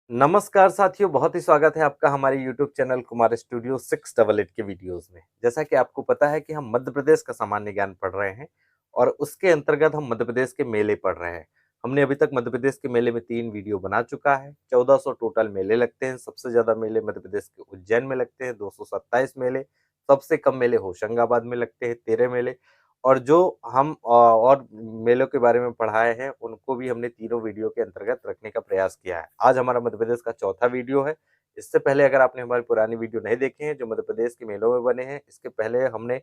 नमस्कार साथियों, बहुत ही स्वागत है आपका हमारे यूट्यूब चैनल कुमार स्टूडियो 688 के वीडियोस में। जैसा कि आपको पता है कि हम मध्य प्रदेश का सामान्य ज्ञान पढ़ रहे हैं और उसके अंतर्गत हम मध्य प्रदेश के मेले पढ़ रहे हैं। हमने अभी तक मध्य प्रदेश के मेले में 3 वीडियो बना चुका है। 1400 टोटल मेले लगते हैं। सबसे ज़्यादा मेले मध्य प्रदेश के उज्जैन में लगते हैं, 227 मेले। सबसे कम मेले होशंगाबाद में लगते हैं, 13 मेले। और जो हम और मेलों के बारे में पढ़ाए हैं, उनको भी हमने तीनों वीडियो के अंतर्गत रखने का प्रयास किया है। आज हमारा मध्य प्रदेश का चौथा वीडियो है। इससे पहले अगर आपने हमारी पुरानी वीडियो नहीं देखे हैं, जो मध्य प्रदेश के मेलों में बने हैं, इसके पहले हमने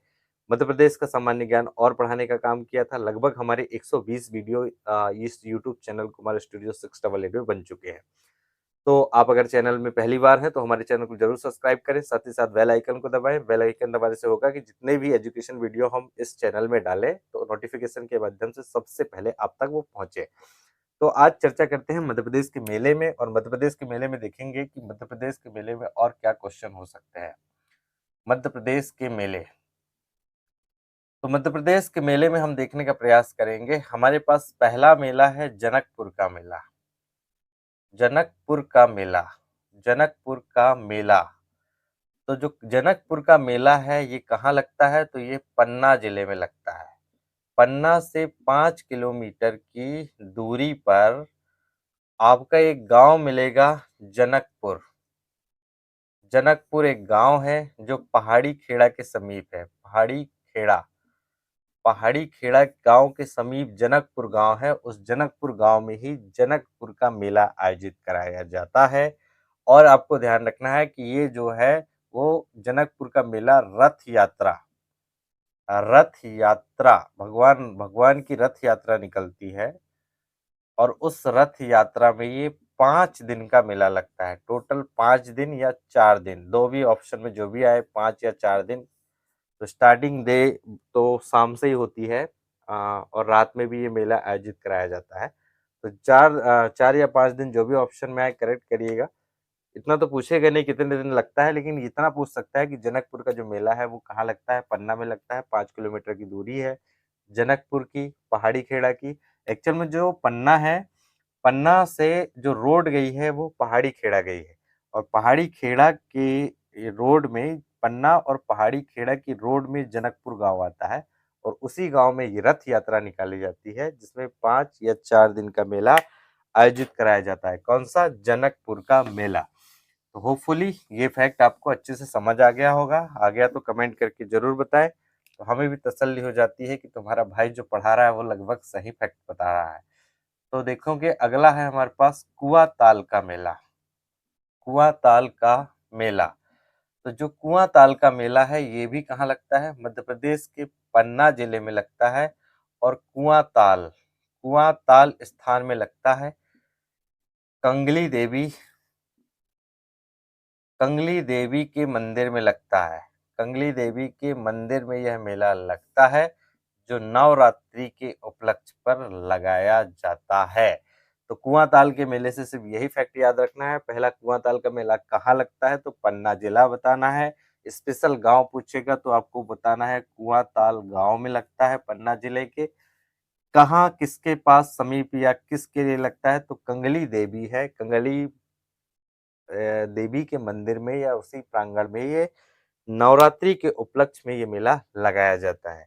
मध्य प्रदेश का सामान्य ज्ञान और पढ़ाने का काम किया था। लगभग हमारे 120 वीडियो इस यूट्यूब चैनल कुमार स्टूडियो 688 में बन चुके हैं। तो आप अगर चैनल में पहली बार हैं तो हमारे चैनल को जरूर सब्सक्राइब करें, साथ ही साथ बेल आइकन को दबाएं। बेल आइकन दबाने से होगा कि जितने भी एजुकेशन वीडियो हम इस चैनल में डालें तो नोटिफिकेशन के माध्यम से सबसे पहले आप तक वो पहुंचे। तो आज चर्चा करते हैं मध्य प्रदेश के मेले में, और मध्य प्रदेश के मेले में देखेंगे कि मध्य प्रदेश के मेले में और क्या क्वेश्चन हो सकते हैं। मध्य प्रदेश के मेले, तो मध्य प्रदेश के मेले में हम देखने का प्रयास करेंगे। हमारे पास पहला मेला है जनकपुर का मेला। जनकपुर का मेला, जनकपुर का मेला। तो जो जनकपुर का मेला है ये कहाँ लगता है, तो ये पन्ना जिले में लगता है। पन्ना से 5 किलोमीटर की दूरी पर आपका एक गांव मिलेगा, जनकपुर। जनकपुर एक गांव है जो पहाड़ी खेड़ा के समीप है। पहाड़ी खेड़ा गांव के समीप जनकपुर गांव है। उस जनकपुर गांव में ही जनकपुर का मेला आयोजित कराया जाता है। और आपको ध्यान रखना है कि ये जो है वो जनकपुर का मेला रथ यात्रा भगवान भगवान की रथ यात्रा निकलती है और उस रथ यात्रा में ये 5 दिन का मेला लगता है। टोटल 5 दिन या 4 दिन, दो भी ऑप्शन में जो भी आए, 5 या 4 दिन। तो स्टार्टिंग डे तो शाम से ही होती है और रात में भी ये मेला आयोजित कराया जाता है। तो 4 या 5 दिन जो भी ऑप्शन में आए करेक्ट करिएगा। इतना तो पूछेगा नहीं कितने दिन लगता है, लेकिन इतना पूछ सकता है कि जनकपुर का जो मेला है वो कहाँ लगता है। पन्ना में लगता है, 5 किलोमीटर की दूरी है जनकपुर की, पहाड़ी खेड़ा की। एक्चुअल में जो पन्ना है, पन्ना से जो रोड गई है वो पहाड़ी खेड़ा गई है। और पहाड़ी खेड़ा के रोड में, पन्ना और पहाड़ी खेड़ा की रोड में जनकपुर गांव आता है। और उसी गांव में ये रथ यात्रा निकाली जाती है, जिसमें 5 या 4 दिन का मेला आयोजित कराया जाता है। कौन सा? जनकपुर का मेला। तो होपफुली ये फैक्ट आपको अच्छे से समझ आ गया होगा। आ गया तो कमेंट करके जरूर बताएं, तो हमें भी तसल्ली हो जाती है कि तुम्हारा भाई जो पढ़ा रहा है वो लगभग सही फैक्ट बता रहा है। तो देखोगे अगला है हमारे पास कुआं ताल का मेला। कुआं ताल का मेला, तो जो कुआं ताल का मेला है ये भी कहाँ लगता है? मध्य प्रदेश के पन्ना जिले में लगता है। और कुआं ताल स्थान में लगता है। कंगली देवी कंगली देवी के मंदिर में लगता है। कंगली देवी के मंदिर में यह मेला लगता है, जो नवरात्रि के उपलक्ष्य पर लगाया जाता है। तो कुआं ताल के मेले से सिर्फ यही फैक्ट याद रखना है। पहला, कुआं ताल का मेला कहाँ लगता है, तो पन्ना जिला बताना है। स्पेशल गांव पूछेगा तो आपको बताना है कुआं ताल गांव में लगता है, पन्ना जिले के। कहाँ, किसके पास, समीप या किसके लिए लगता है, तो कंगली देवी है। कंगली देवी के मंदिर में या उसी प्रांगण में ये नवरात्रि के उपलक्ष्य में ये मेला लगाया जाता है।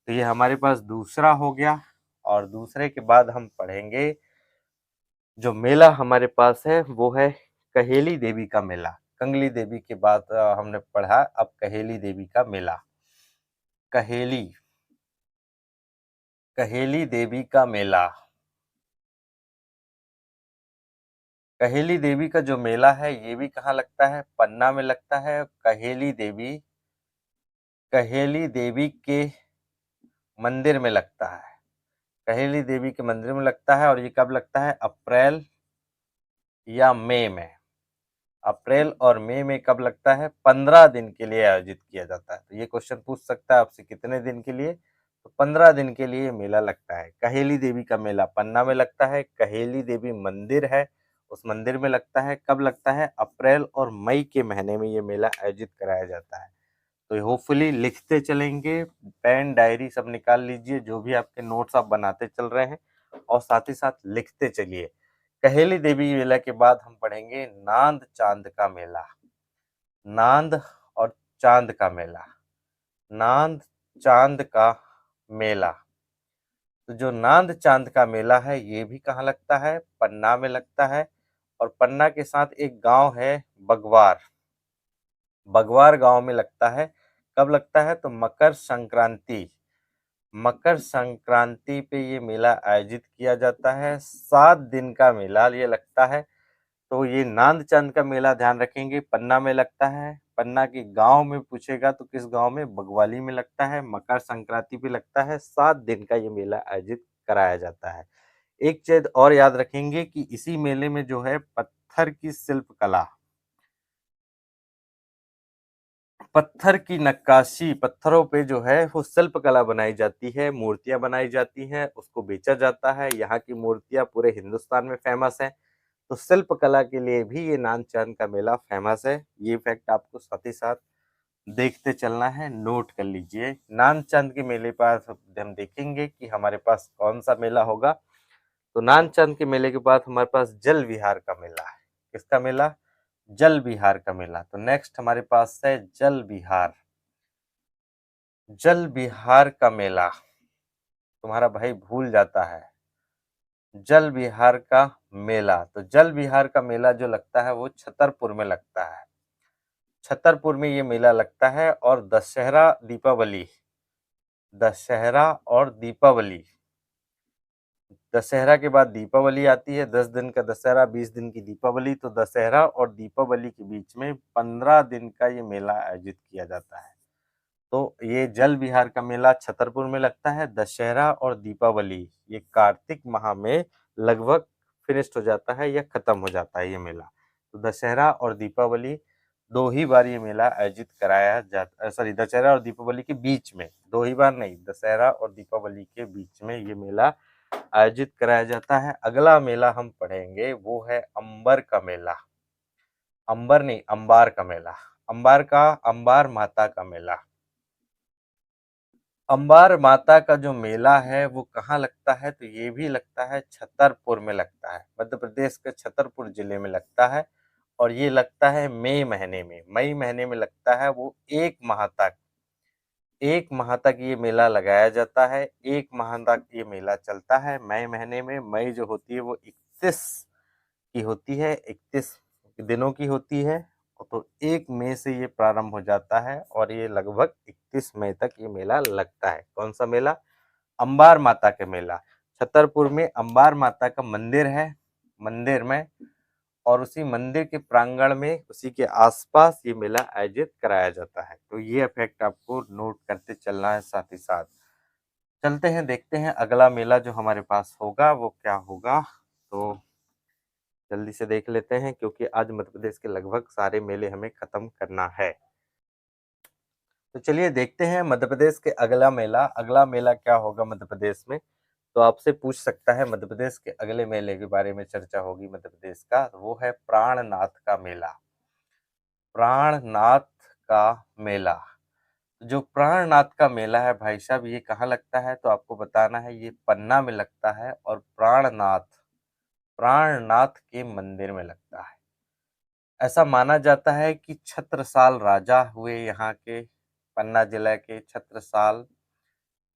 तो ये हमारे पास दूसरा हो गया। और दूसरे के बाद हम पढ़ेंगे जो मेला हमारे पास है वो है कहेली देवी का मेला। कंगली देवी के बाद हमने पढ़ा, अब कहेली देवी का मेला। कहेली कहेली देवी का मेला। कहेली देवी का जो मेला है ये भी कहाँ लगता है? पन्ना में लगता है। कहेली देवी के मंदिर में लगता है। कहेली देवी के मंदिर में लगता है। और ये कब लगता है? अप्रैल या मई में। अप्रैल और मई में कब लगता है? 15 दिन के लिए आयोजित किया जाता है। तो ये क्वेश्चन पूछ सकता है आपसे, कितने दिन के लिए? तो 15 दिन के लिए मेला लगता है। कहेली देवी का मेला पन्ना में लगता है। कहेली देवी मंदिर है, उस मंदिर में लगता है। कब लगता है? अप्रैल और मई के महीने में ये मेला आयोजित कराया जाता है। तो होपफुली लिखते चलेंगे, पेन डायरी सब निकाल लीजिए, जो भी आपके नोट्स आप बनाते चल रहे हैं, और साथ ही साथ लिखते चलिए। कहेली देवी मेला के बाद हम पढ़ेंगे नांद चांद का मेला। नांद और चांद का मेला, नांद चांद का मेला। तो जो नांद चांद का मेला है ये भी कहाँ लगता है? पन्ना में लगता है। और पन्ना के साथ एक गांव है बगवार, बगवार गांव में लगता है। कब लगता है? तो मकर संक्रांति, मकर संक्रांति पे ये मेला आयोजित किया जाता है। 7 दिन का मेला ये लगता है। तो ये नांद चांद का मेला ध्यान रखेंगे, पन्ना में लगता है। पन्ना के गांव में पूछेगा तो किस गांव में? बगवाली में लगता है। मकर संक्रांति पे लगता है। 7 दिन का ये मेला आयोजित कराया जाता है। एक चीज और याद रखेंगे कि इसी मेले में जो है पत्थर की शिल्प कला, पत्थर की नक्काशी, पत्थरों पे जो है वो शिल्प कला बनाई जाती है, मूर्तियां बनाई जाती हैं, उसको बेचा जाता है। यहाँ की मूर्तियां पूरे हिंदुस्तान में फेमस हैं। तो शिल्प कला के लिए भी ये नांद चांद का मेला फेमस है। ये फैक्ट आपको साथ ही साथ देखते चलना है, नोट कर लीजिए। नांद चांद के मेले पर हम देखेंगे कि हमारे पास कौन सा मेला होगा। तो नांद चांद के मेले के बाद हमारे पास जल विहार का मेला है। किसका मेला? जल विहार का मेला। तो नेक्स्ट हमारे पास है जल विहार। जल विहार का मेला तुम्हारा भाई भूल जाता है। जल विहार का मेला, तो जल विहार का मेला जो लगता है वो छतरपुर में लगता है। छतरपुर में ये मेला लगता है। और दशहरा दीपावली, दशहरा और दीपावली, दशहरा के बाद दीपावली आती है। 10 दिन का दशहरा, 20 दिन की दीपावली। तो दशहरा और दीपावली के बीच में 15 दिन का ये मेला आयोजित किया जाता है। तो ये जल विहार का मेला छतरपुर में लगता है। दशहरा और दीपावली ये कार्तिक माह में लगभग फिनिश हो जाता है या खत्म हो जाता है ये मेला। तो दशहरा और दीपावली 2 ही बार ये मेला आयोजित कराया जाता, सॉरी, दशहरा और दीपावली के बीच में, 2 ही बार नहीं, दशहरा और दीपावली के बीच में ये मेला आयोजित कराया जाता है। अगला मेला हम पढ़ेंगे वो है अंबर का मेला। अंबर नहीं, अंबार का मेला। अंबार का, अंबार माता का मेला। अंबार माता का जो मेला है वो कहाँ लगता है? तो ये भी लगता है छतरपुर में लगता है। मध्य प्रदेश के छतरपुर जिले में लगता है। और ये लगता है मई महीने में, मई महीने में लगता है। वो 1 माह तक, 1 माह तक ये मेला लगाया जाता है। 1 माह तक ये मेला चलता है मई महीने में। मई जो होती है वो 31 की होती है, 31 दिनों की होती है। तो 1 मई से ये प्रारंभ हो जाता है और ये लगभग 31 मई तक ये मेला लगता है। कौन सा मेला? अंबार माता का मेला। छतरपुर में अंबार माता का मंदिर है, मंदिर में, और उसी मंदिर के प्रांगण में, उसी के आसपास ये मेला आयोजित कराया जाता है। तो ये फैक्ट आपको नोट करते चलना है साथ ही साथ। चलते हैं, देखते हैं अगला मेला जो हमारे पास होगा वो क्या होगा। तो जल्दी से देख लेते हैं क्योंकि आज मध्य प्रदेश के लगभग सारे मेले हमें खत्म करना है। तो चलिए देखते हैं मध्य प्रदेश के अगला मेला, अगला मेला क्या होगा मध्य प्रदेश में। तो आपसे पूछ सकता है मध्य प्रदेश के अगले मेले के बारे में चर्चा होगी मध्य प्रदेश का, तो वो है प्राणनाथ का मेला। प्राणनाथ का मेला, जो प्राणनाथ का मेला है भाई साहब ये कहाँ लगता है? तो आपको बताना है, ये पन्ना में लगता है। और प्राणनाथ, प्राणनाथ के मंदिर में लगता है। ऐसा माना जाता है कि छत्रसाल राजा हुए यहाँ के, पन्ना जिला के छत्रसाल,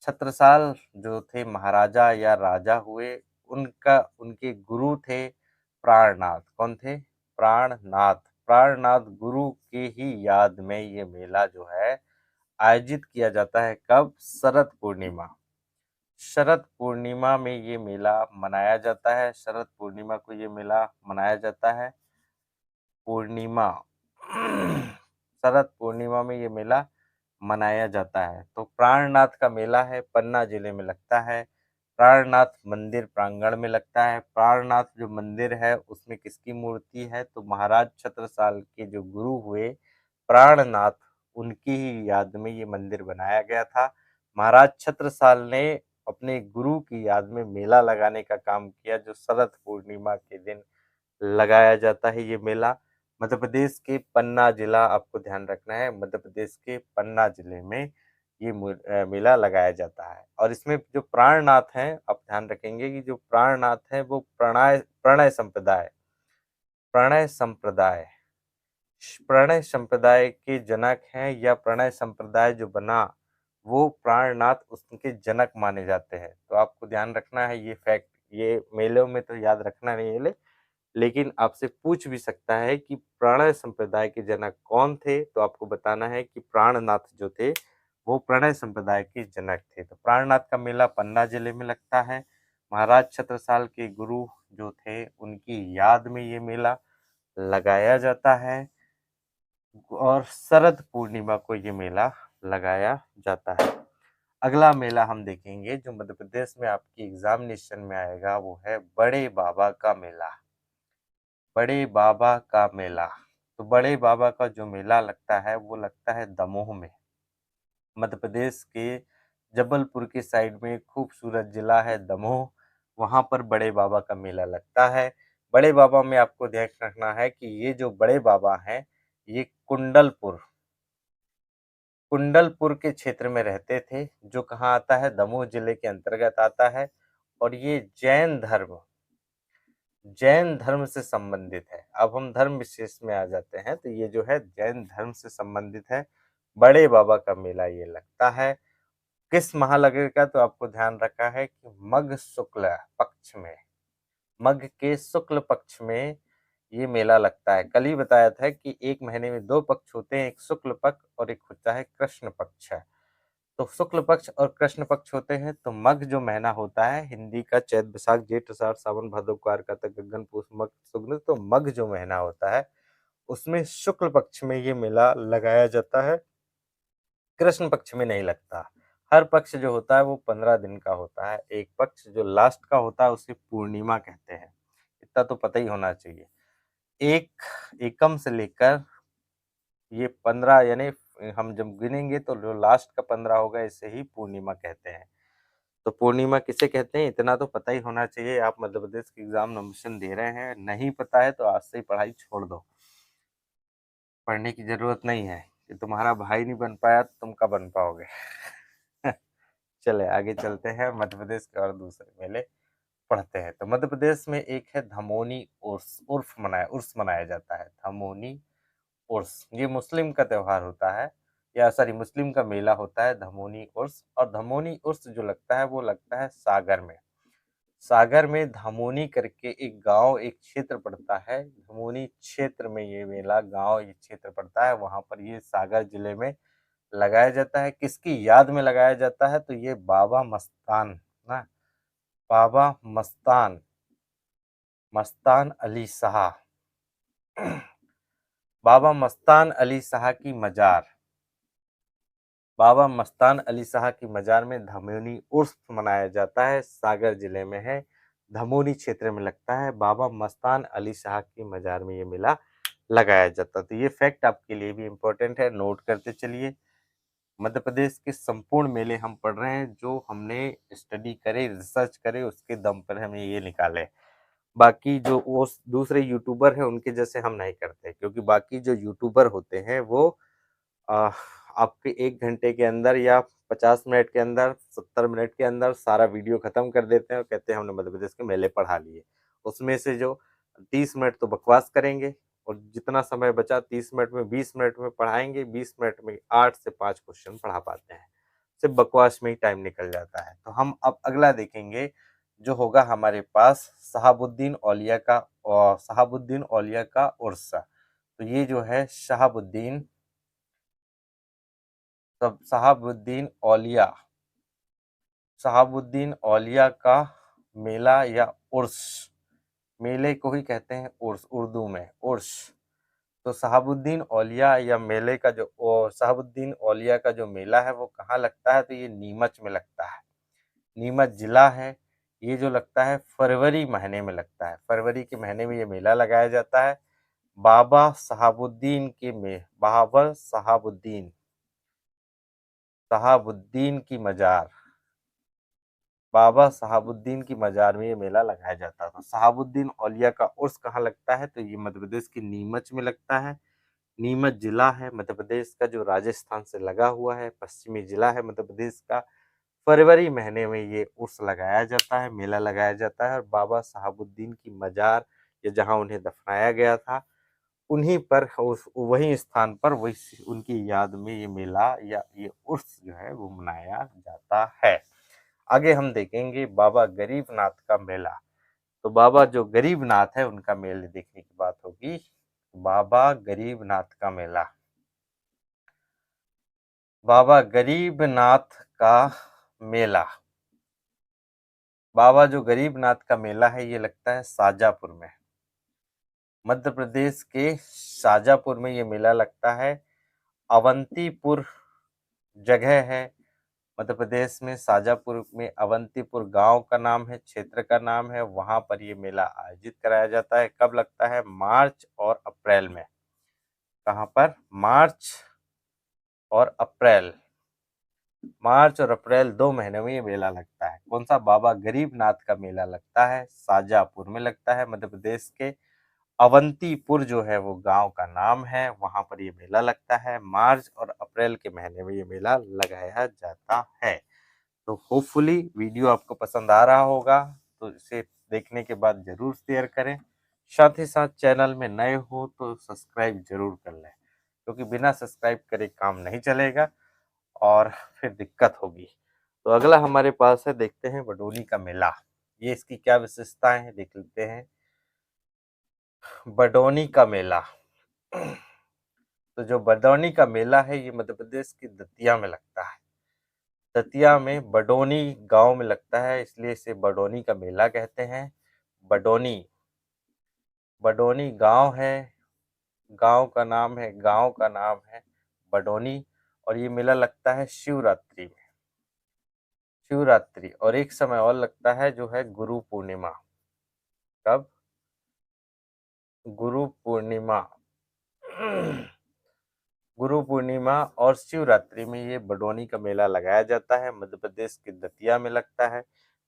छत्रसाल जो थे महाराजा या राजा हुए, उनका, उनके गुरु थे प्राणनाथ। कौन थे? प्राणनाथ। प्राणनाथ गुरु के ही याद में ये मेला जो है आयोजित किया जाता है। कब? शरद पूर्णिमा। शरद पूर्णिमा में ये मेला मनाया जाता है। शरद पूर्णिमा को ये मेला मनाया जाता है। पूर्णिमा शरद पूर्णिमा में ये मेला मनाया जाता है। तो प्राणनाथ का मेला है, पन्ना जिले में लगता है। प्राणनाथ मंदिर प्रांगण में लगता है। प्राणनाथ जो मंदिर है उसमें किसकी मूर्ति है? तो महाराज छत्रसाल के जो गुरु हुए प्राणनाथ, उनकी ही याद में ये मंदिर बनाया गया था। महाराज छत्रसाल ने अपने गुरु की याद में मेला लगाने का काम किया, जो शरद पूर्णिमा के दिन लगाया जाता है ये मेला। मध्य प्रदेश के पन्ना जिला, आपको ध्यान रखना है, मध्य प्रदेश के पन्ना जिले में ये मेला लगाया जाता है। और इसमें जो प्राणनाथ हैं, आप ध्यान रखेंगे कि जो प्राणनाथ हैं वो प्रणय संप्रदाय प्रणय संप्रदाय प्रणय संप्रदाय के जनक हैं, या प्रणय संप्रदाय जो बना वो प्राणनाथ उसके जनक माने जाते हैं। तो आपको ध्यान रखना है ये फैक्ट, ये मेलों में तो याद रखना नहीं है, लेकिन आपसे पूछ भी सकता है कि प्रणय संप्रदाय के जनक कौन थे, तो आपको बताना है कि प्राणनाथ जो थे वो प्रणय संप्रदाय के जनक थे। तो प्राणनाथ का मेला पन्ना जिले में लगता है। महाराज छत्रसाल के गुरु जो थे उनकी याद में ये मेला लगाया जाता है, और शरद पूर्णिमा को ये मेला लगाया जाता है। अगला मेला हम देखेंगे जो मध्य प्रदेश में आपकी एग्जामिनेशन में आएगा, वो है बड़े बाबा का मेला। बड़े बाबा का मेला, तो बड़े बाबा का जो मेला लगता है वो लगता है दमोह में। मध्य प्रदेश के जबलपुर के साइड में खूबसूरत जिला है दमोह, वहां पर बड़े बाबा का मेला लगता है। बड़े बाबा में आपको ध्यान रखना है कि ये जो बड़े बाबा हैं ये कुंडलपुर के क्षेत्र में रहते थे, जो कहाँ आता है, दमोह जिले के अंतर्गत आता है। और ये जैन धर्म से संबंधित है। अब हम धर्म विशेष में आ जाते हैं, तो ये जो है जैन धर्म से संबंधित है। बड़े बाबा का मेला ये लगता है किस माह लगेगा, तो आपको ध्यान रखा है कि मघ के शुक्ल पक्ष में ये मेला लगता है। कल ही बताया था कि एक महीने में दो पक्ष होते हैं, एक शुक्ल पक्ष और एक होता है कृष्ण पक्ष है। तो शुक्ल पक्ष और कृष्ण पक्ष होते हैं। तो मघ जो महीना होता है हिंदी का, चैत वैशाख जेठ आषाढ़ सावन भादो कार्तिक गगन पुष मघ शुक्ल, तो मघ जो महीना होता है उसमें शुक्ल पक्ष में ये मेला लगाया जाता है, कृष्ण पक्ष में नहीं लगता। हर पक्ष जो होता है वो 15 दिन का होता है। एक पक्ष जो लास्ट का होता है उसे पूर्णिमा कहते हैं, इतना तो पता ही होना चाहिए। एक एकम से लेकर ये 15, यानी हम जब गिनेंगे तो जो लास्ट का 15 होगा इसे ही पूर्णिमा कहते हैं। तो पूर्णिमा किसे कहते हैं इतना तो पता ही होना चाहिए। आप मध्य प्रदेश के एग्जाम नॉमिनेशन दे रहे हैं, नहीं पता है तो आज से ही पढ़ाई छोड़ दो, पढ़ने की जरूरत नहीं है। कि तुम्हारा भाई नहीं बन पाया तो तुम कब बन पाओगे। चले आगे चलते हैं, मध्य प्रदेश के और दूसरे मेले पढ़ते हैं। तो मध्य प्रदेश में एक है धमोनी उर्स मनाया जाता है। धमोनी उर्स ये मुस्लिम का त्योहार होता है, या सॉरी मुस्लिम का मेला होता है धमोनी उर्स। और धमोनी उर्स जो लगता है वो लगता है सागर में। सागर में धामोनी करके एक गांव, एक क्षेत्र पड़ता है, धमोनी क्षेत्र में ये मेला गांव, ये क्षेत्र पड़ता है, वहां पर ये सागर जिले में लगाया जाता है। किसकी याद में लगाया जाता है, तो ये बाबा मस्तान ना, बाबा मस्तान अली शाह, बाबा मस्तान अली शाह की मजार, बाबा मस्तान अली शाह की मजार में धमोनी उर्स मनाया जाता है, सागर जिले में है, धमोनी क्षेत्र में लगता है। बाबा मस्तान अली शाह की मजार में ये मेला लगाया जाता है। तो ये फैक्ट आपके लिए भी इम्पोर्टेंट है, नोट करते चलिए। मध्य प्रदेश के संपूर्ण मेले हम पढ़ रहे हैं, जो हमने स्टडी करे, रिसर्च करे, उसके दम पर हमने ये निकाले। बाकी जो वो दूसरे यूट्यूबर हैं उनके जैसे हम नहीं करते, क्योंकि बाकी जो यूट्यूबर होते हैं वो आ, आपके 1 घंटे के अंदर या 50 मिनट के अंदर, 70 मिनट के अंदर सारा वीडियो खत्म कर देते हैं और कहते हैं हमने मध्य प्रदेश के मेले पढ़ा लिए। उसमें से जो 30 मिनट तो बकवास करेंगे, और जितना समय बचा 30 मिनट में 20 मिनट में पढ़ाएंगे, 20 मिनट में 8 से 5 क्वेश्चन पढ़ा पाते हैं, सिर्फ बकवास में ही टाइम निकल जाता है। तो हम अब अगला देखेंगे जो होगा हमारे पास शहाबुद्दीन औलिया का उर्स। तो ये जो है शहाबुद्दीन औलिया का मेला या उर्स, मेले को ही कहते हैं उर्स, उर्दू में उर्स। तो शहाबुद्दीन औलिया या मेले का जो शहाबुद्दीन औलिया का जो मेला है वो कहाँ लगता है, तो ये नीमच में लगता है, नीमच जिला है। ये जो लगता है फरवरी महीने में लगता है, फरवरी के महीने में ये मेला लगाया जाता है। बाबा शहाबुद्दीन की मजार, बाबा शहाबुद्दीन की मजार में ये मेला लगाया जाता था। शहाबुद्दीन औलिया का उर्स कहाँ लगता है, तो ये मध्य प्रदेश के नीमच में लगता है। नीमच जिला है मध्य प्रदेश का, जो राजस्थान से लगा हुआ है, पश्चिमी जिला है मध्य प्रदेश का। फरवरी महीने में ये उर्स लगाया जाता है, मेला लगाया जाता है और बाबा साहबुद्दीन की मजार या जहाँ उन्हें दफनाया गया था, उन्हीं पर उस वही स्थान पर वही उनकी याद में ये मेला या ये उर्स जो है वो मनाया जाता है। आगे हम देखेंगे बाबा गरीबनाथ का मेला। तो बाबा जो गरीबनाथ है उनका मेले देखने की बात होगी। बाबा गरीबनाथ का मेला, बाबा गरीबनाथ का मेला, बाबा जो गरीबनाथ का मेला है ये लगता है शाजापुर में, मध्य प्रदेश के शाजापुर में ये मेला लगता है। अवंतीपुर जगह है मध्य प्रदेश में, शाजापुर में अवंतीपुर गांव का नाम है, क्षेत्र का नाम है, वहां पर ये मेला आयोजित कराया जाता है। कब लगता है? मार्च और अप्रैल में। कहां पर? मार्च और अप्रैल, मार्च और अप्रैल 2 महीने में ये मेला लगता है। कौन सा? बाबा गरीबनाथ का मेला लगता है, शाजापुर में लगता है, मध्य प्रदेश के अवंतीपुर जो है वो गांव का नाम है, वहां पर ये मेला लगता है। मार्च और अप्रैल के महीने में ये मेला लगाया जाता है। तो होपफुली वीडियो आपको पसंद आ रहा होगा, तो इसे देखने के बाद जरूर शेयर करें। साथ ही साथ चैनल में नए हो तो सब्सक्राइब जरूर कर लें, क्योंकि बिना सब्सक्राइब करे काम नहीं चलेगा और फिर दिक्कत होगी। तो अगला हमारे पास है, देखते हैं बडोनी का मेला। ये इसकी क्या विशेषताएं हैं देख लेते हैं। बडोनी का मेला तो जो बडोनी का मेला है ये मध्य प्रदेश की दतिया में लगता है। दतिया में बडोनी गांव में लगता है, इसलिए इसे बडोनी का मेला कहते हैं। बडोनी, बडोनी गांव है, गांव का नाम है बडोनी। और ये मेला लगता है शिवरात्रि में, शिवरात्रि। और एक समय और लगता है जो है गुरु पूर्णिमा। कब? गुरु पूर्णिमा गुरु पूर्णिमा और शिवरात्रि में ये बडोनी का मेला लगाया जाता है। मध्य प्रदेश के दतिया में लगता है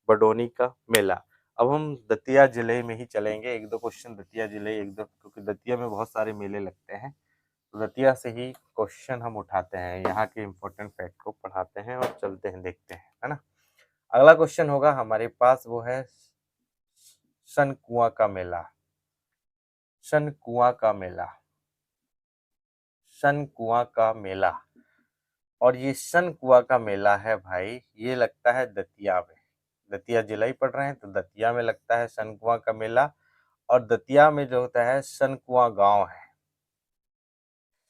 बडोनी का मेला। अब हम दतिया जिले में ही चलेंगे, एक दो क्वेश्चन दतिया जिले, एक दो, क्योंकि दतिया में बहुत सारे मेले लगते हैं, तो दतिया से ही क्वेश्चन हम उठाते हैं, यहाँ के इम्पोर्टेंट फैक्ट को पढ़ाते हैं और चलते हैं, देखते हैं, है ना। अगला क्वेश्चन होगा हमारे पास, वो है सन कुआं का मेला। सन कुआं का मेला, सन कुआं का मेला। और ये सन कुआं का मेला है भाई, ये लगता है दतिया में। दतिया जिला ही पढ़ रहे हैं तो दतिया में लगता है सन कुआं का मेला। और दतिया में जो होता है सन कुआं गांव है,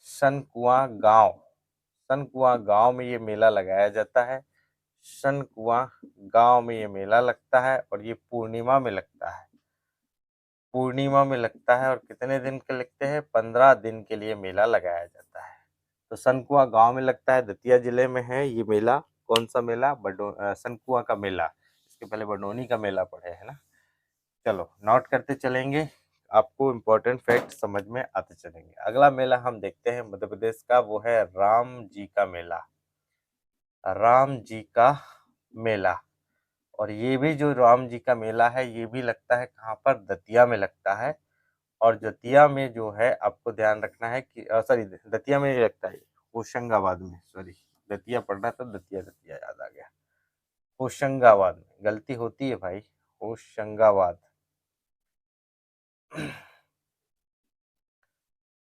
सन कुआं गांव, सन कुआं गांव में ये मेला लगाया जाता है। सन कुआं गांव में ये मेला लगता है और ये पूर्णिमा में लगता है, पूर्णिमा में लगता है। और कितने दिन के लगते हैं? 15 दिन के लिए मेला लगाया जाता है। तो सनकुआ गांव में लगता है, दतिया जिले में है ये मेला। कौन सा मेला? सनकुआ का मेला। इसके पहले बडोनी का मेला पढ़े है ना। चलो नोट करते चलेंगे, आपको इम्पोर्टेंट फैक्ट समझ में आते चलेंगे। अगला मेला हम देखते हैं मध्य प्रदेश का, वो है राम जी का मेला। राम जी का मेला। और ये भी जो राम जी का मेला है ये भी लगता है कहाँ पर? दतिया में लगता है। और दतिया में जो है आपको ध्यान रखना है कि सॉरी, दतिया में नहीं लगता है, होशंगाबाद में, सॉरी, दतिया पढ़ना था, दतिया दतिया याद आ गया, होशंगाबाद में। गलती होती है भाई, होशंगाबाद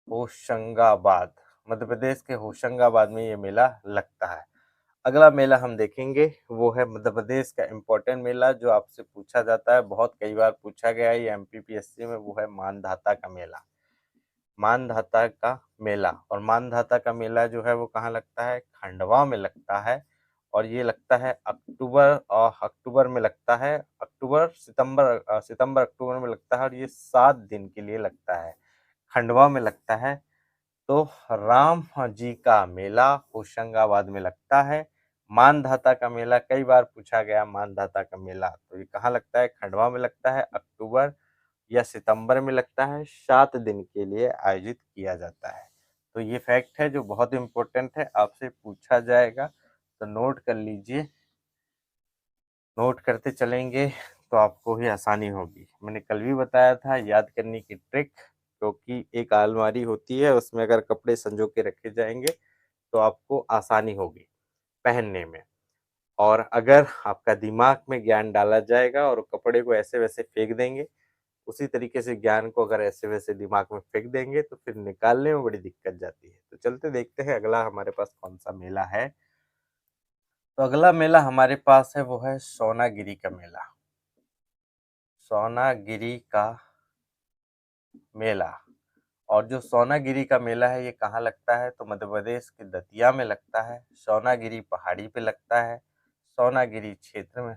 होशंगाबाद, मध्य प्रदेश के होशंगाबाद में ये मेला लगता है। अगला मेला हम देखेंगे, वो है मध्य प्रदेश का इम्पोर्टेंट मेला जो आपसे पूछा जाता है, बहुत कई बार पूछा गया है ये एमपीपीएससी में, वो है मानधाता का मेला। मानधाता का मेला। और मानधाता का मेला जो है वो कहाँ लगता है? खंडवा में लगता है। और ये लगता है अक्टूबर में लगता है, सितंबर अक्टूबर में लगता है। और ये 7 दिन के लिए लगता है, खंडवा में लगता है। तो राम जी का मेला होशंगाबाद में लगता है। मानधाता का मेला कई बार पूछा गया, मानधाता का मेला तो ये कहाँ लगता है? खंडवा में लगता है, अक्टूबर या सितंबर में लगता है, 7 दिन के लिए आयोजित किया जाता है। तो ये फैक्ट है जो बहुत इंपॉर्टेंट है, आपसे पूछा जाएगा, तो नोट कर लीजिए। नोट करते चलेंगे तो आपको ही आसानी होगी। मैंने कल भी बताया था याद करने की ट्रिक, क्योंकि एक अलमारी होती है, उसमें अगर कपड़े संजो के रखे जाएँगे, तो आपको आसानी होगी पहनने में। और अगर आपका दिमाग में ज्ञान डाला जाएगा और कपड़े को ऐसे-वैसे फेंक देंगे, उसी तरीके से ज्ञान को अगर ऐसे-वैसे दिमाग में फेंक देंगे, तो फिर निकालने में बड़ी दिक्कत जाती है। तो चलते देखते हैं अगला हमारे पास कौन-सा मेला है। तो अगला मेला हमारे पास है, वो है सोनागिरी का मेला। सोनागिरी का मेला। और जो सोनागिरी का मेला है, ये कहाँ लगता है? तो मध्य प्रदेश के दतिया में लगता है। सोनागिरी पहाड़ी पे लगता है। सोनागिरी क्षेत्र में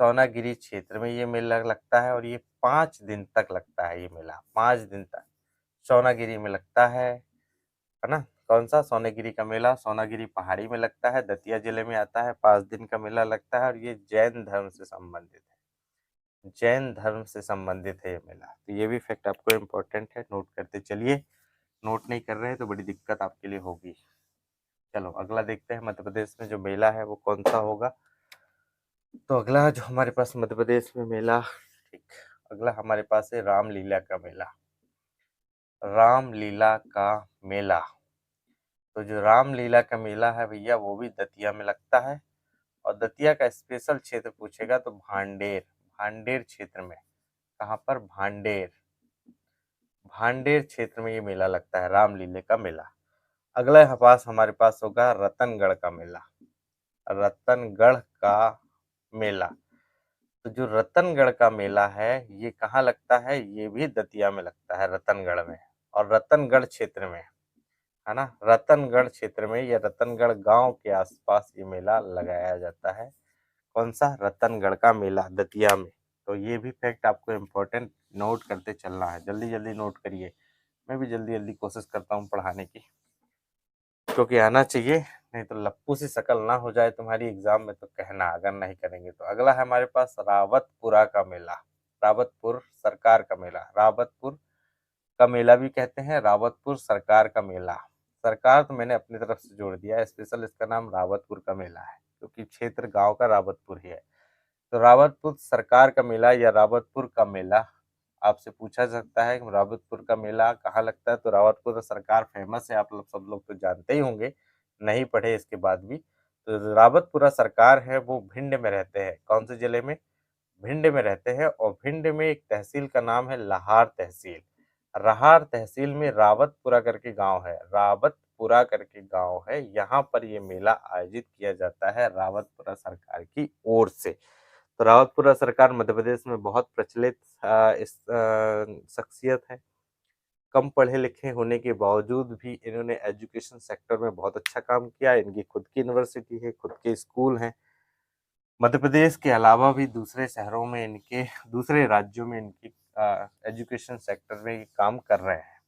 सोनागिरी क्षेत्र में ये मेला लगता है, और ये 5 दिन तक लगता है ये मेला, 5 दिन तक सोनागिरी में लगता है ना? कौन-सा? सोनागिरी का मेला सोनागिरी पहाड़ी में लगता है, दतिया जिले में आता है, 5 दिन का मेला लगता है, और ये जैन धर्म से संबंधित है। जैन धर्म से संबंधित है ये मेला। तो ये भी फैक्ट आपको इम्पोर्टेंट है, नोट करते चलिए। नोट नहीं कर रहे हैं तो बड़ी दिक्कत आपके लिए होगी। चलो अगला देखते हैं मध्य प्रदेश में जो मेला है वो कौन-सा होगा। तो अगला जो हमारे पास मध्य प्रदेश में मेला, ठीक, अगला हमारे पास है रामलीला का मेला। रामलीला का मेला। तो जो रामलीला का मेला है भैया, वो भी दतिया में लगता है, और दतिया का स्पेशल क्षेत्र पूछेगा तो भांडेर, भांडेर क्षेत्र में। कहाँ पर? भांडेर, भांडेर क्षेत्र में ये मेला लगता है, रामलीला का मेला। अगला हमारे पास होगा रतनगढ़ का मेला। रतनगढ़ का मेला। तो जो रतनगढ़ का मेला है, ये कहाँ लगता है? ये भी दतिया में लगता है, रतनगढ़ में, और रतनगढ़ क्षेत्र में, है ना? रतनगढ़ क्षेत्र में या रतनगढ़ गांव के आसपास ये मेला लगाया जाता है। कौन सा? रतनगढ़ का मेला, दतिया में। तो ये भी फैक्ट आपको इम्पोर्टेंट नोट करते चलना है, जल्दी जल्दी नोट करिए। मैं भी जल्दी जल्दी कोशिश करता हूँ पढ़ाने की, क्योंकि आना चाहिए, नहीं तो लप्पू सी शक्ल ना हो जाए तुम्हारी एग्जाम में तो कहना, अगर नहीं करेंगे तो। अगला है हमारे पास रावतपुरा का मेला। रावतपुर सरकार का मेला, रावतपुर का मेला भी कहते हैं, रावतपुर सरकार का मेला। सरकार तो मैंने अपनी तरफ से जोड़ दिया है, स्पेशल इसका नाम रावतपुर का मेला है, क्योंकि क्षेत्र गांव का रावतपुर ही है। तो रावतपुर सरकार का मेला या रावतपुर का मेला आपसे पूछा जा सकता है कि रावतपुर का मेला कहाँ लगता है। तो रावतपुर सरकार फेमस है, आप लोग सब लोग तो जानते ही होंगे, नहीं पढ़े इसके बाद भी। तो रावतपुरा सरकार है वो भिंड में रहते हैं। कौन से जिले में? भिंड में रहते हैं, और भिंड में एक तहसील का नाम है लाहार तहसील। लाहार तहसील में रावतपुरा करके गांव है, रावतपुरा करके गांव है, यहाँ पर ये मेला आयोजित किया जाता है रावतपुरा सरकार की ओर से। तो रावतपुरा सरकार मध्य प्रदेश में बहुत प्रचलित शख्सियत है। कम पढ़े लिखे होने के बावजूद भी इन्होंने एजुकेशन सेक्टर में बहुत अच्छा काम किया। इनकी खुद की यूनिवर्सिटी है, खुद के स्कूल हैं। मध्य प्रदेश के अलावा भी दूसरे शहरों में इनके, दूसरे राज्यों में इनकी एजुकेशन सेक्टर में ये काम कर रहे हैं।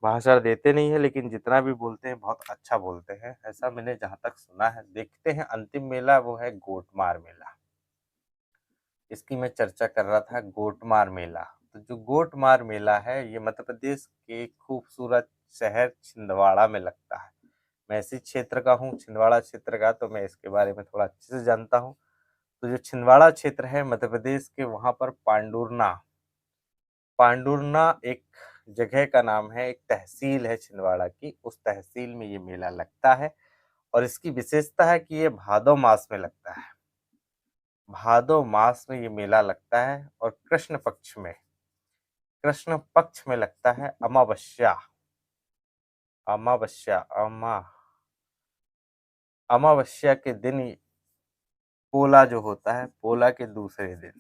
भाषण देते नहीं है, लेकिन जितना भी बोलते हैं बहुत अच्छा बोलते हैं, ऐसा मैंने जहाँ तक सुना है। देखते हैं अंतिम मेला, वो है गोटमार मेला। इसकी मैं चर्चा कर रहा था, गोटमार मेला। तो जो गोटमार मेला है, ये मध्य प्रदेश के खूबसूरत शहर छिंदवाड़ा में लगता है। मैं इसी क्षेत्र का हूँ, छिंदवाड़ा क्षेत्र का, तो मैं इसके बारे में थोड़ा अच्छे से जानता हूँ। तो जो छिंदवाड़ा क्षेत्र है मध्य प्रदेश के, वहाँ पर पांडुरना, पांडुरना एक जगह का नाम है, एक तहसील है छिंदवाड़ा की, उस तहसील में ये मेला लगता है। और इसकी विशेषता है कि ये भादो मास में लगता है। भादो मास में ये मेला लगता है, और कृष्ण पक्ष में लगता है, अमावस्या, अमावस्या अमावस्या के दिन पोला जो होता है, पोला के दूसरे दिन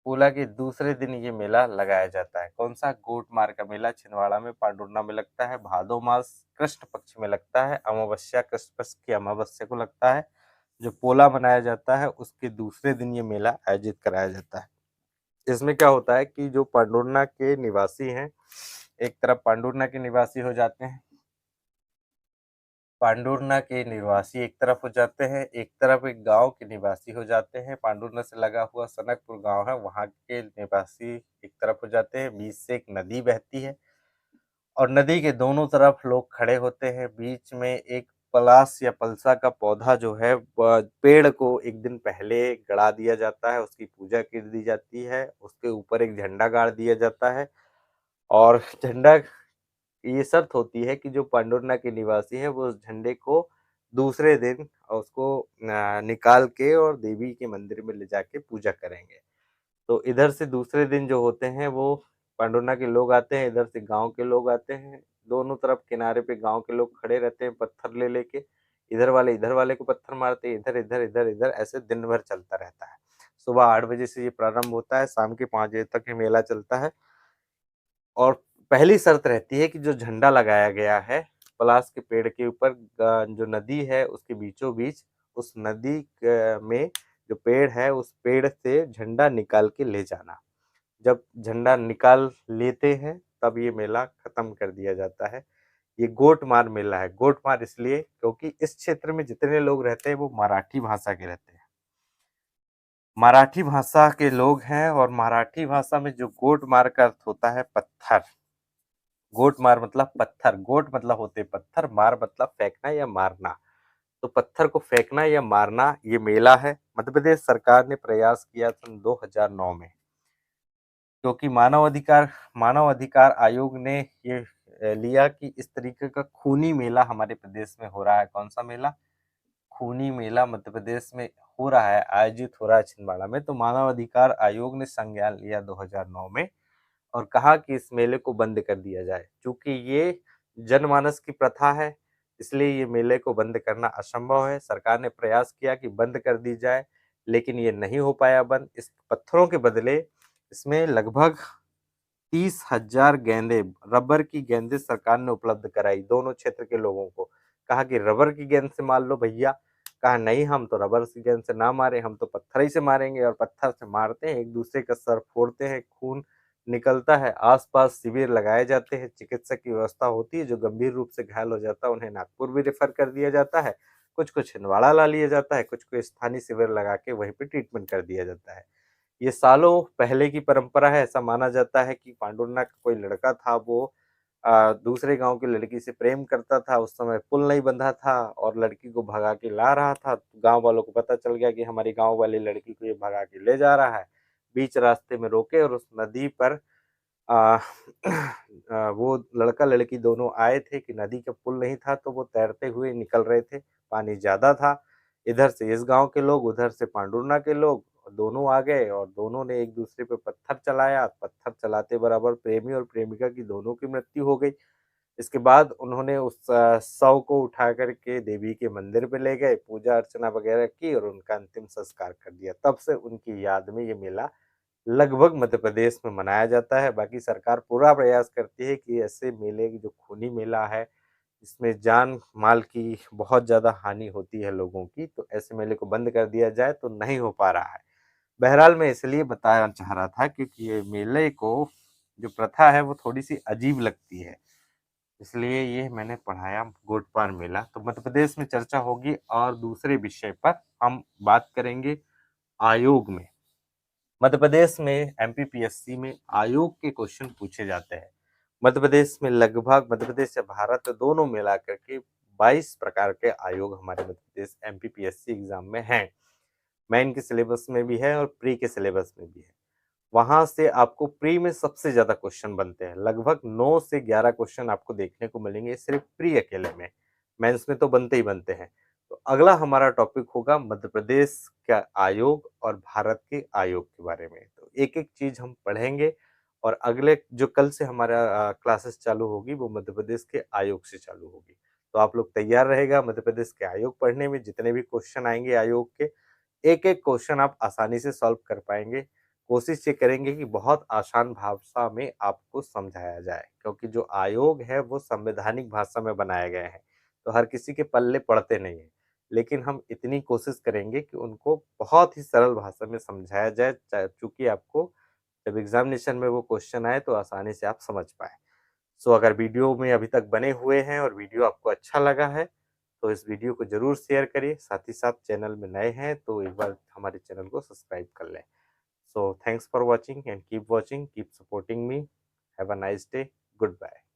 पोला के दूसरे दिन ये मेला लगाया जाता है। कौन सा? गोटमार का मेला छिंदवाड़ा में पांडुरना में लगता है, भादो मास कृष्ण पक्ष में लगता है, अमावस्या कृष्ण पक्ष की अमावस्या को लगता है। जो पोला मनाया जाता है उसके दूसरे दिन ये मेला आयोजित कराया जाता है। इसमें क्या होता है कि जो पांडुरना के निवासी हैं, एक तरफ पांडुरना के निवासी हो जाते हैं, पांडुरना के निवासी एक तरफ हो जाते हैं, एक तरफ एक गांव के निवासी हो जाते हैं। पांडुरना से लगा हुआ सनकपुर गांव है, वहां के निवासी एक तरफ हो जाते हैं। बीच से एक नदी बहती है, और नदी के दोनों तरफ लोग खड़े होते हैं। बीच में एक पलास या पलसा का पौधा जो है पेड़ को एक दिन पहले गड़ा दिया जाता है, उसकी पूजा कर दी जाती है, उसके ऊपर एक झंडा गाड़ दिया जाता है और झंडा ये शर्त होती है कि जो पांडुरना के निवासी हैं वो उस झंडे को दूसरे दिन उसको निकाल के और देवी के मंदिर में ले जाके पूजा करेंगे। तो इधर से दूसरे दिन जो होते हैं वो पांडुरना के लोग आते हैं, इधर से गाँव के लोग आते हैं। दोनों तरफ किनारे पे गाँव के लोग खड़े रहते हैं पत्थर ले लेके। इधर वाले को पत्थर मारते हैं, इधर, इधर, इधर, इधर ऐसे दिन भर चलता रहता है। सुबह 8 बजे से ये प्रारंभ होता है, शाम के 5 बजे तक ये मेला चलता है। और पहली शर्त रहती है कि जो झंडा लगाया गया है पलास के पेड़ के ऊपर, जो नदी है उसके बीचों-बीच, उस नदी में जो पेड़ है उस पेड़ से झंडा निकाल के ले जाना। जब झंडा निकाल लेते हैं तब ये मेला खत्म कर दिया जाता है। ये गोटमार मेला है। गोटमार इसलिए क्योंकि इस क्षेत्र में जितने लोग रहते हैं वो मराठी भाषा के रहते हैं। मराठी भाषा के लोग हैं और मराठी भाषा में जो गोटमार का अर्थ होता है पत्थर। गोट मार मतलब पत्थर, गोट मतलब होते पत्थर, मार मतलब फेंकना या मारना। तो पत्थर को फेंकना या मारना ये मेला है। मध्य प्रदेश सरकार ने प्रयास किया सन 2009 में, क्योंकि मानव अधिकार आयोग ने ये लिया कि इस तरीके का खूनी मेला हमारे प्रदेश में हो रहा है। कौन सा मेला? खूनी मेला मध्य प्रदेश में हो रहा है, आयोजित हो रहा है छिंदवाड़ा में। तो मानव अधिकार आयोग ने संज्ञान लिया 2009 में और कहा कि इस मेले को बंद कर दिया जाए। चूंकि ये जनमानस की प्रथा है, इसलिए ये मेले को बंद करना असंभव है। सरकार ने प्रयास किया कि बंद कर दी जाए, लेकिन ये नहीं हो पाया बंद। इस पत्थरों के बदले इसमें लगभग 30,000 गेंदे, रबर की गेंदें सरकार ने उपलब्ध कराई दोनों क्षेत्र के लोगों को। कहा कि रबर की गेंद से मार लो भैया। कहा नहीं, हम तो रबर की गेंद से ना मारे, हम तो पत्थर ही से मारेंगे। और पत्थर से मारते हैं, एक दूसरे का सर फोड़ते हैं, खून निकलता है। आसपास शिविर लगाए जाते हैं, चिकित्सक की व्यवस्था होती है। जो गंभीर रूप से घायल हो जाता है उन्हें नागपुर भी रेफर कर दिया जाता है, कुछ को छिंदवाड़ा ला लिया जाता है, कुछ को स्थानीय शिविर लगा के वहीं पे ट्रीटमेंट कर दिया जाता है। ये सालों पहले की परंपरा है। ऐसा माना जाता है कि पांडुरना का कोई लड़का था, वो दूसरे गांव की लड़की से प्रेम करता था। उस समय पुल नहीं बंधा था और लड़की को भगा के ला रहा था। गांव वालों को पता चल गया कि हमारी गांव वाली लड़की को ये भगा के ले जा रहा है। बीच रास्ते में रोके और उस नदी पर आ, वो लड़का लड़की दोनों आए थे कि नदी का पुल नहीं था, तो वो तैरते हुए निकल रहे थे। पानी ज्यादा था। इधर से इस गांव के लोग, उधर से पांडुरना के लोग, दोनों आ गए और दोनों ने एक दूसरे पे पत्थर चलाया। पत्थर चलाते बराबर प्रेमी और प्रेमिका की दोनों की मृत्यु हो गई। इसके बाद उन्होंने उस शव को उठा करके देवी के मंदिर पे ले गए, पूजा अर्चना वगैरह की और उनका अंतिम संस्कार कर दिया। तब से उनकी याद में ये मेला लगभग मध्य प्रदेश में मनाया जाता है। बाकी सरकार पूरा प्रयास करती है कि ऐसे मेले की जो खूनी मेला है, इसमें जान माल की बहुत ज़्यादा हानि होती है लोगों की, तो ऐसे मेले को बंद कर दिया जाए, तो नहीं हो पा रहा है। बहरहाल मैं इसलिए बताना चाह रहा था क्योंकि ये मेले को जो प्रथा है वो थोड़ी-सी अजीब लगती है। इसलिए ये मैंने पढ़ाया गोटपार मेला। तो मध्य प्रदेश में चर्चा होगी और दूसरे विषय पर हम बात करेंगे आयोग में। मध्य प्रदेश में एमपीपीएससी में आयोग के क्वेश्चन पूछे जाते हैं। मध्य प्रदेश या भारत दोनों मिला करके 22 प्रकार के आयोग हमारे मध्य प्रदेश एमपीपीएससी एग्जाम में हैं। मेन के सिलेबस में भी है और प्री के सिलेबस में भी है। वहां से आपको प्री में सबसे ज्यादा क्वेश्चन बनते हैं, लगभग 9 से 11 क्वेश्चन आपको देखने को मिलेंगे सिर्फ प्री अकेले में। मेंस में तो बनते ही बनते हैं। तो अगला हमारा टॉपिक होगा मध्य प्रदेश का आयोग और भारत के आयोग के बारे में। तो एक एक चीज हम पढ़ेंगे और अगले जो कल से हमारा क्लासेस चालू होगी वो मध्य प्रदेश के आयोग से चालू होगी। तो आप लोग तैयार रहेगा मध्य प्रदेश के आयोग पढ़ने में। जितने भी क्वेश्चन आएंगे आयोग के, एक एक क्वेश्चन आप आसानी से सॉल्व कर पाएंगे। कोशिश ये करेंगे कि बहुत आसान भाषा में आपको समझाया जाए, क्योंकि जो आयोग है वो संवैधानिक भाषा में बनाए गए हैं, तो हर किसी के पल्ले पड़ते नहीं है। लेकिन हम इतनी कोशिश करेंगे कि उनको बहुत ही सरल भाषा में समझाया जाए, चूंकि आपको जब एग्जामिनेशन में वो क्वेश्चन आए तो आसानी से आप समझ पाए। सो अगर वीडियो में अभी तक बने हुए हैं और वीडियो आपको अच्छा लगा है तो इस वीडियो को जरूर शेयर करिए। साथ ही साथ चैनल में नए हैं तो एक बार हमारे चैनल को सब्सक्राइब कर लें। So thanks for watching and keep watching, keep supporting me. Have a nice day. Goodbye.